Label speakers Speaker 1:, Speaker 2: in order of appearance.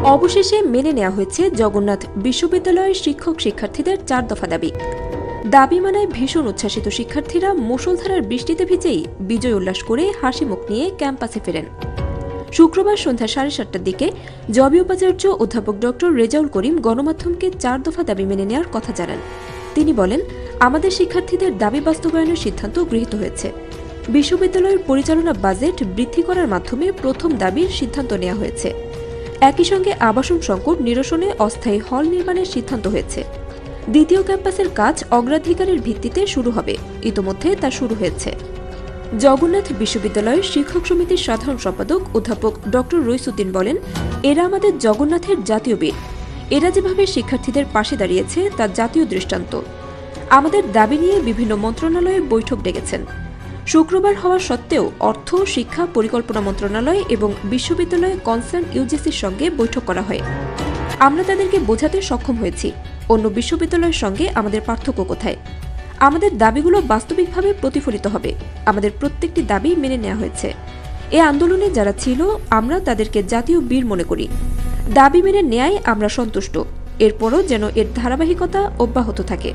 Speaker 1: অবশেষে মেনে নেওয়া হয়েছে জগন্নাথ বিশ্ববিদ্যালয়ের শিক্ষক শিক্ষার্থীদের 4 দফা দাবি। দাবি মানায় ভীষণ উচ্ছ্বাসিত শিক্ষার্থীরা মুষলধারার বৃষ্টিতে ভিজেই বিজয় উল্লাস করে হাসিমুখ নিয়ে ক্যাম্পাসে ফেরেন। শুক্রবার সন্ধ্যা 7:30টার দিকে জবি উপাচার্য অধ্যাপক ড রেজাউল করিম গণমাধ্যমকে 4 দফা দাবি মেনে নেওয়ার কথা জানান। তিনি বলেন, আমাদের শিক্ষার্থীদের দাবি বাস্তবায়নের সিদ্ধান্ত গৃহীত হয়েছে। বিশ্ববিদ্যালয়ের পরিচালনা বাজেট বৃদ্ধি করার মাধ্যমে প্রথম দাবির সিদ্ধান্ত নেওয়া হয়েছে। একই সঙ্গে আবাসন সংকট নিরসনে অস্থায়ী হল নির্মাণের সিদ্ধান্ত হয়েছে। দ্বিতীয় ক্যাম্পাসের কাজ অগ্রাধিকারের ভিত্তিতে শুরু হবে, ইতোমধ্যে তা শুরু হয়েছে। জগন্নাথ বিশ্ববিদ্যালয়ের শিক্ষক সমিতির সাধারণ সম্পাদক অধ্যাপক ড রইসুদ্দিন বলেন, এরা আমাদের জগন্নাথের জাতীয় বীর। এরা যেভাবে শিক্ষার্থীদের পাশে দাঁড়িয়েছে তা জাতীয় দৃষ্টান্ত। আমাদের দাবি নিয়ে বিভিন্ন মন্ত্রণালয়ে বৈঠক ডেকেছেন। শুক্রবার হওয়া সত্ত্বেও অর্থ, শিক্ষা, পরিকল্পনা মন্ত্রণালয় এবং বিশ্ববিদ্যালয়ে কনসার্ন ইউজিসির সঙ্গে বৈঠক করা হয়। আমরা তাদেরকে বোঝাতে সক্ষম হয়েছি অন্য বিশ্ববিদ্যালয়ের সঙ্গে আমাদের পার্থক্য কোথায়। আমাদের দাবিগুলো বাস্তবিকভাবে প্রতিফলিত হবে। আমাদের প্রত্যেকটি দাবি মেনে নেওয়া হয়েছে। এ আন্দোলনে যারা ছিল আমরা তাদেরকে জাতীয় বীর মনে করি। দাবি মেনে নেয়ায় আমরা সন্তুষ্ট। এরপরও যেন এর ধারাবাহিকতা অব্যাহত থাকে।